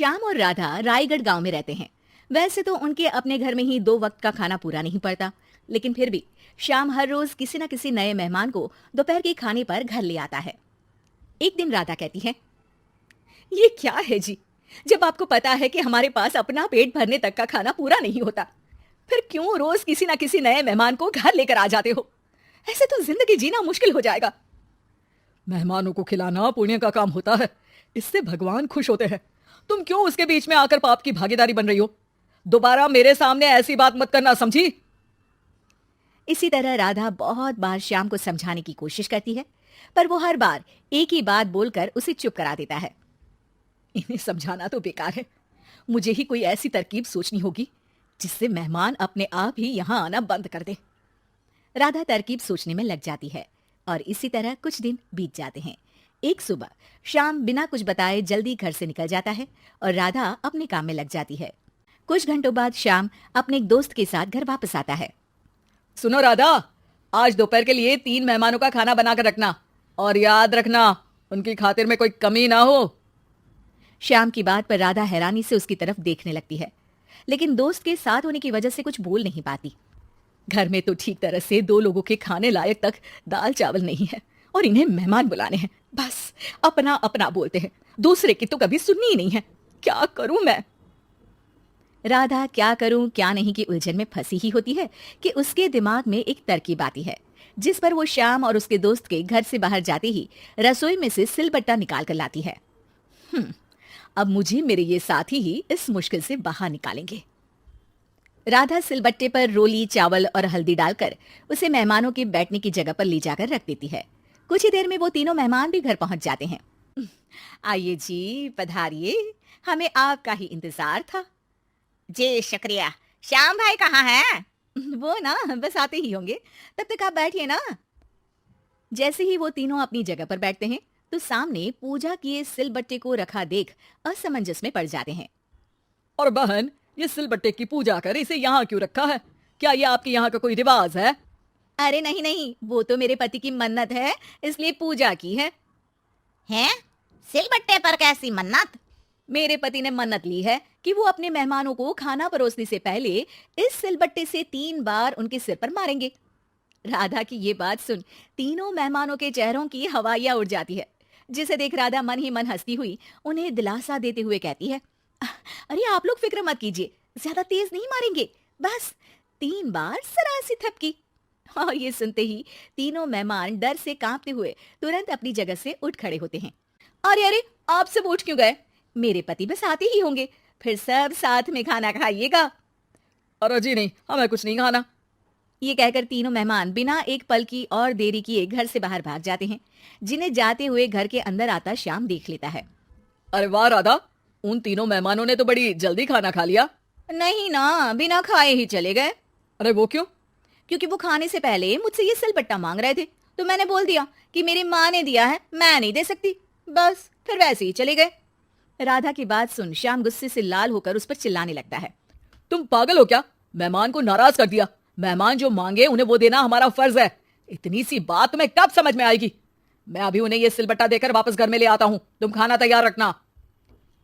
श्याम और राधा रायगढ़ गांव में रहते हैं। वैसे तो उनके अपने घर में ही 2 वक्त का खाना पूरा नहीं पड़ता, लेकिन फिर भी श्याम हर रोज किसी न किसी नए मेहमान को दोपहर के खाने पर घर ले आता है। एक दिन राधा कहती है, ये क्या है जी, जब आपको पता है कि हमारे पास अपना पेट भरने तक का खाना पूरा नहीं होता, फिर क्यों रोज किसी न किसी नए मेहमान को घर लेकर आ जाते हो? ऐसे तो जिंदगी जीना मुश्किल हो जाएगा। मेहमानों को खिलाना पुण्य का काम होता है, इससे भगवान खुश होते हैं। तुम क्यों उसके बीच में आकर पाप की भागीदारी बन रही हो? दोबारा मेरे सामने ऐसी बात मत करना, समझी? इसी तरह राधा बहुत बार श्याम को समझाने की कोशिश करती है, पर वो हर बार एक ही बात बोलकर उसे चुप करा देता है। इन्हें समझाना तो बेकार है, मुझे ही कोई ऐसी तरकीब सोचनी होगी जिससे मेहमान अपने आप ही यहाँ आना बंद कर दे। राधा तरकीब सोचने में लग जाती है और इसी तरह कुछ दिन बीत जाते हैं। एक सुबह श्याम बिना कुछ बताए जल्दी घर से निकल जाता है और राधा अपने काम में लग जाती है। कुछ घंटों बाद श्याम अपने एक दोस्त के साथ घर वापस आता है। सुनो राधा, आज दोपहर के लिए 3 मेहमानों का खाना बनाकर रखना, और याद रखना उनकी खातिर में कोई कमी ना हो। श्याम की बात पर राधा हैरानी से उसकी तरफ देखने लगती है, लेकिन दोस्त के साथ होने की वजह से कुछ बोल नहीं पाती। घर में तो ठीक तरह से 2 लोगों के खाने लायक तक दाल चावल नहीं है और इन्हें मेहमान बुलाने हैं। बस अपना अपना बोलते हैं, दूसरे की तो कभी सुननी ही नहीं है। क्या करूं मैं? राधा क्या करूं क्या नहीं की उलझन में फंसी ही होती है कि उसके दिमाग में एक तरकीब आती है, जिस पर वो श्याम और उसके दोस्त के घर से बाहर जाते ही रसोई में से सिलबट्टा निकाल कर लाती है। अब मुझे मेरे ये साथी ही इस मुश्किल से बाहर निकालेंगे। राधा सिलबट्टे पर रोली, चावल और हल्दी डालकर उसे मेहमानों के बैठने की जगह पर ले जाकर रख देती है। कुछ ही देर में वो तीनों मेहमान भी घर पहुंच जाते हैं। आइए जी, पधारिए, हमें आपका ही इंतजार था। जी शुक्रिया। श्याम भाई कहाँ हैं? वो ना बस आते ही होंगे, तब तक आप बैठिए ना। जैसे ही वो तीनों अपनी जगह पर बैठते हैं तो सामने पूजा किए सिलबट्टे को रखा देख असमंजस में पड़ जाते हैं। और बहन, ये सिलबट्टे की पूजा कर इसे यहाँ क्यों रखा है? क्या ये आपके यहाँ का कोई रिवाज है? अरे नहीं नहीं, वो तो मेरे पति की मन्नत है, इसलिए पूजा की है। हैं? सिलबट्टे पर कैसी मन्नत? मेरे पति ने मन्नत ली है कि वो अपने मेहमानों को खाना परोसने से पहले इस सिलबट्टे से 3 बार उनके सिर पर मारेंगे। राधा की ये बात सुन तीनों मेहमानों के चेहरों की हवाइयां उड़ जाती है, जिसे देख राधा मन ही मन हंसती हुई उन्हें दिलासा देते हुए कहती है, अरे आप लोग फिक्र मत कीजिए, ज्यादा तेज नहीं मारेंगे, बस 3 बार जरा सी थपकी। और ये सुनते ही तीनों मेहमान डर से कांपते हुए तुरंत अपनी जगह से उठ खड़े होते हैं। अरे अरे, आप सब उठ क्यों गए? मेरे पति बस आते ही होंगे, फिर सब साथ में खाना खाइएगा। अरे जी नहीं, हमें कुछ नहीं खाना। ये कहकर तीनों मेहमान बिना एक पल की और देरी किए घर से बाहर भाग जाते हैं, जिन्हें जाते हुए घर के अंदर आता श्याम देख लेता है। अरे वाह राधा, उन तीनों मेहमानों ने तो बड़ी जल्दी खाना खा लिया। नहीं ना, बिना खाए ही चले गए। अरे वो क्यों? क्योंकि वो खाने से पहले मुझसे ये सिलबट्टा मांग रहे थे, तो मैंने बोल दिया कि मेरी माँ ने दिया है, मैं नहीं दे सकती। बस फिर वैसे ही चले गए। राधा की बात सुन श्याम गुस्से से लाल होकर उस पर चिल्लाने लगता है। तुम पागल हो क्या? मेहमान को नाराज कर दिया। मेहमान जो मांगे उन्हें वो देना हमारा फर्ज है। इतनी सी बात तुम्हें कब समझ में आएगी? मैं अभी उन्हें ये सिलबट्टा देकर वापस घर में ले आता हूँ, तुम खाना तैयार रखना।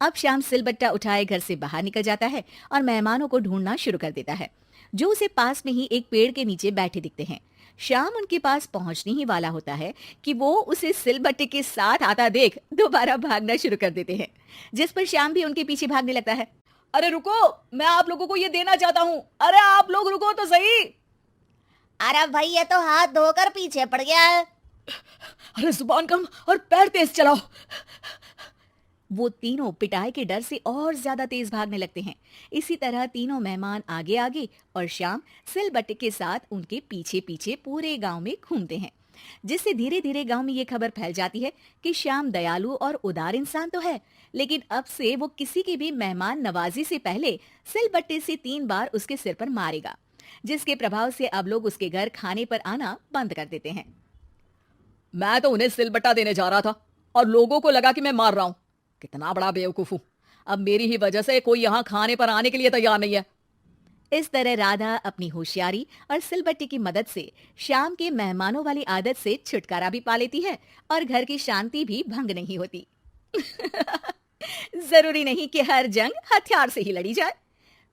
अब श्याम सिलबट्टा उठाए घर से बाहर निकल जाता है और मेहमानों को ढूंढना शुरू कर देता है, जो उसे पास में ही एक पेड़ के नीचे बैठे दिखते हैं। श्याम उनके पास पहुंचने ही वाला होता है कि वो उसे सिलबट्टे के साथ आता देख दोबारा भागना शुरू कर देते हैं, जिस पर श्याम भी उनके पीछे भागने लगता है। अरे रुको, मैं आप लोगों को ये देना चाहता हूँ। अरे आप लोग रुको तो सही। अरे भाई, ये तो हाथ धोकर पीछे पड़ गया है। अरे जुबान कम और पैर तेज चलाओ। वो तीनों पिटाई के डर से और ज्यादा तेज भागने लगते हैं। इसी तरह तीनों मेहमान आगे आगे और श्याम सिलबट्टे के साथ उनके पीछे पीछे पूरे गांव में घूमते हैं, जिससे धीरे धीरे गांव में ये खबर फैल जाती है कि श्याम दयालु और उदार इंसान तो है, लेकिन अब से वो किसी की भी मेहमान नवाजी से पहले सिलबट्टे से 3 बार उसके सिर पर मारेगा, जिसके प्रभाव से अब लोग उसके घर खाने पर आना बंद कर देते हैं। मैं तो उन्हें सिलबट्टा देने जा रहा था और लोगों को लगा कि मैं मार रहा हूं। कितना बड़ा बेवकूफ हूं। अब मेरी ही वजह से कोई यहाँ खाने पर आने के लिए तैयार नहीं है। इस तरह राधा अपनी होशियारी और सिलबट्टे की मदद से श्याम के मेहमानों वाली आदत से छुटकारा भी पा लेती है और घर की शांति भी भंग नहीं होती। जरूरी नहीं कि हर जंग हथियार से ही लड़ी जाए।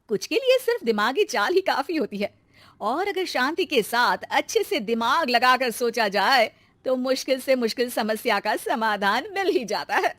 कुछ के लिए सिर्फ दिमागी चाल ही काफी होती है। और अगर शांति के साथ अच्छे से दिमाग लगाकर सोचा जाए तो मुश्किल से मुश्किल समस्या का समाधान मिल ही जाता है।